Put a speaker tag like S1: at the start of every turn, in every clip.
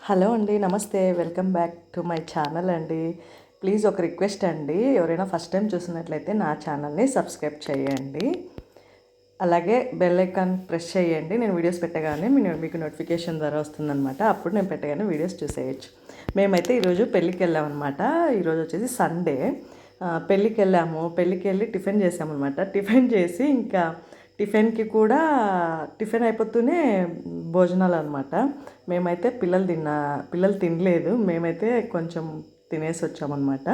S1: Hello అండి, నమస్తే. Welcome back to my channel అండి. ప్లీజ్ ఒక రిక్వెస్ట్ అండి, ఎవరైనా ఫస్ట్ టైం చూసినట్లయితే నా ఛానల్ని సబ్స్క్రైబ్ చేయండి. అలాగే బెల్ ఐకాన్ ప్రెస్ చేయండి. నేను వీడియోస్ పెట్టగానే మీకు నోటిఫికేషన్ ద్వారా వస్తుందన్నమాట. అప్పుడు నేను పెట్టగానే వీడియోస్ చూసేయచ్చు. మేమైతే ఈరోజు పెళ్ళికి వెళ్ళామన్నమాట. ఈరోజు వచ్చేసి సండే. పెళ్ళికి వెళ్ళాము. పెళ్ళికి వెళ్ళి టిఫిన్ చేసామన్నమాట. టిఫిన్ చేసి ఇంకా టిఫిన్ అయిపోతూనే భోజనాలు అనమాట. మేమైతే పిల్లలు తినలేదు. మేమైతే కొంచెం తినేసి వచ్చామన్నమాట.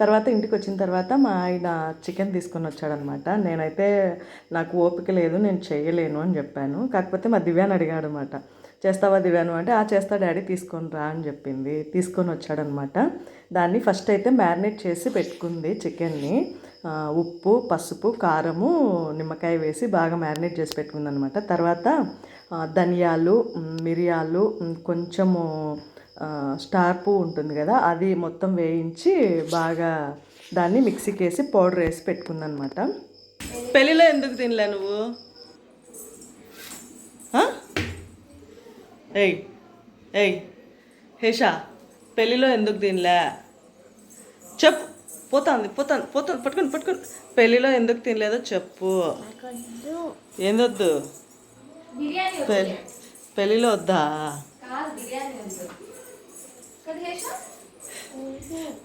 S1: తర్వాత ఇంటికి వచ్చిన తర్వాత మా ఆయన చికెన్ తీసుకొని వచ్చాడనమాట. నేనైతే నాకు ఓపిక లేదు, నేను చేయలేను అని చెప్పాను. కాకపోతే మా దివ్యాని అడిగాడు అనమాట, చేస్తావా దివ్యాను అంటే, చేస్తా డాడీ తీసుకొని రా అని చెప్పింది. తీసుకొని వచ్చాడనమాట. దాన్ని ఫస్ట్ అయితే మ్యారినేట్ చేసి పెట్టుకుంది చికెన్ని. ఉప్పు, పసుపు, కారము, నిమ్మకాయ వేసి బాగా మ్యారినేట్ చేసి పెట్టుకుందనమాట. తర్వాత ధనియాలు, మిరియాలు, కొంచెము స్టార్ పువ్వు ఉంటుంది కదా, అది మొత్తం వేయించి బాగా దాన్ని మిక్సీకి వేసి పౌడర్ వేసి పెట్టుకుందనమాట. పెళ్ళిలో ఎందుకు తినలే నువ్వు? ఏయ్ ఏయ్ హేషా, పెళ్ళిలో ఎందుకు తినలే చెప్పు. పోతాంది పట్టుకొని పెళ్ళిలో ఎందుకు తినలేదో చెప్పు. ఏందొద్దు? పెళ్ళిలో వద్దా?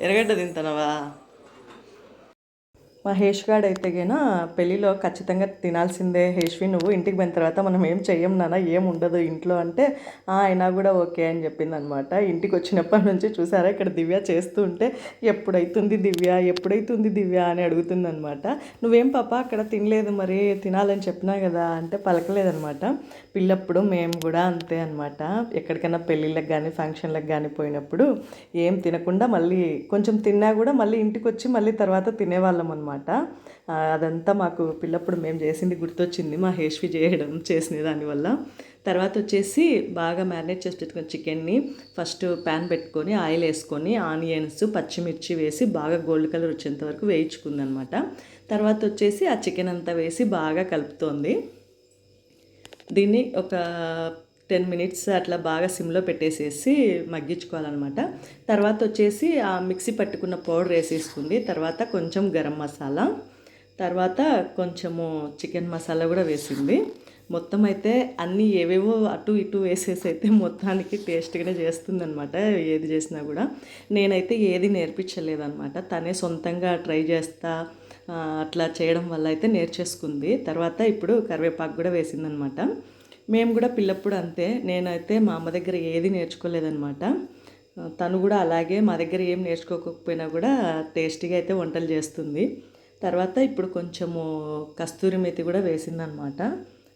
S1: ఎరగడ్డ తింటానవా? మా హేష్గాడ్ అయితే గిన పెళ్ళిలో ఖచ్చితంగా తినాల్సిందే హేష్వి, నువ్వు ఇంటికి పోయిన తర్వాత మనం ఏం చెయ్యం నాన్న, ఏం ఉండదు ఇంట్లో అంటే, అయినా కూడా ఓకే అని చెప్పింది అనమాట. ఇంటికి వచ్చినప్పటి నుంచి చూసారా, ఇక్కడ దివ్య చేస్తూ ఉంటే ఎప్పుడైతుంది దివ్య అని అడుగుతుంది అనమాట. నువ్వేం పాప అక్కడ తినలేదు, మరి తినాలని చెప్పినా కదా అంటే పలకలేదనమాట. పిల్లప్పుడు మేము కూడా అంతే అనమాట. ఎక్కడికైనా పెళ్ళిళ్ళకి కానీ ఫంక్షన్లకు కానీ పోయినప్పుడు ఏం తినకుండా మళ్ళీ కొంచెం తిన్నా కూడా మళ్ళీ ఇంటికి వచ్చి మళ్ళీ తర్వాత తినేవాళ్ళం అనమాట. అదంతా మాకు పిల్లప్పుడు మేము చేసింది గుర్తొచ్చింది, మా హేష్వి చేసిన దానివల్ల. తర్వాత వచ్చేసి బాగా మ్యారినేట్ చేసి పెట్టుకుని చికెన్ని ఫస్ట్ ప్యాన్ పెట్టుకొని ఆయిల్ వేసుకొని ఆనియన్స్, పచ్చిమిర్చి వేసి బాగా గోల్డ్ కలర్ వచ్చేంత వరకు వేయించుకుందనమాట. తర్వాత వచ్చేసి ఆ చికెన్ అంతా వేసి బాగా కలుపుతోంది. దీన్ని ఒక 10 మినిట్స్ అట్లా బాగా సిమ్లో పెట్టేసేసి మగ్గించుకోవాలన్నమాట. తర్వాత వచ్చేసి ఆ మిక్సీ పట్టుకున్న పౌడర్ వేసేసుకుంది. తర్వాత కొంచెం గరం మసాలా, తర్వాత కొంచెము చికెన్ మసాలా కూడా వేసింది. మొత్తం అయితే అన్నీ ఏవేవో అటు ఇటు వేసేసి అయితే మొత్తానికి టేస్ట్గానే చేస్తుందనమాట. ఏది చేసినా కూడా నేనైతే ఏది నేర్పించలేదన్నమాట. తనే సొంతంగా ట్రై చేస్తా అట్లా చేయడం వల్ల అయితే నేర్చేసుకుంది. తర్వాత ఇప్పుడు కరివేపాకు కూడా వేసిందనమాట. మేము కూడా పిల్లప్పుడు అంతే, నేనైతే మా అమ్మ దగ్గర ఏది నేర్చుకోలేదనమాట. తను కూడా అలాగే మా దగ్గర ఏం నేర్చుకోకపోయినా కూడా టేస్టీగా అయితే వంటలు చేస్తుంది. తర్వాత ఇప్పుడు కొంచెము కస్తూరి మెతి కూడా వేసిందనమాట.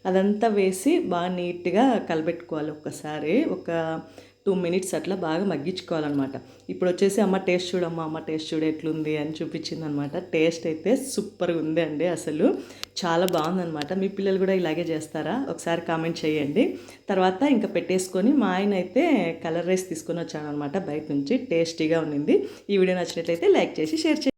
S1: అదంతా వేసి బాగా నీట్గా కలబెట్టుకోవాలి. ఒక్కసారి ఒక 2 మినిట్స్ అట్లా బాగా మగ్గించుకోవాలన్నమాట. ఇప్పుడు వచ్చేసి అమ్మ టేస్ట్ చూడు ఎట్లుంది అని చూపించిందనమాట. టేస్ట్ అయితే సూపర్గా ఉంది అండి, అసలు చాలా బాగుందనమాట. మీ పిల్లలు కూడా ఇలాగే చేస్తారా? ఒకసారి కామెంట్ చేయండి. తర్వాత ఇంకా పెట్టేసుకొని మా ఆయన అయితే కలర్ రైస్ తీసుకొని వచ్చానమాట బయట నుంచి. టేస్టీగా ఉండింది. ఈ వీడియో నచ్చినట్లయితే లైక్ చేసి షేర్ చేయండి.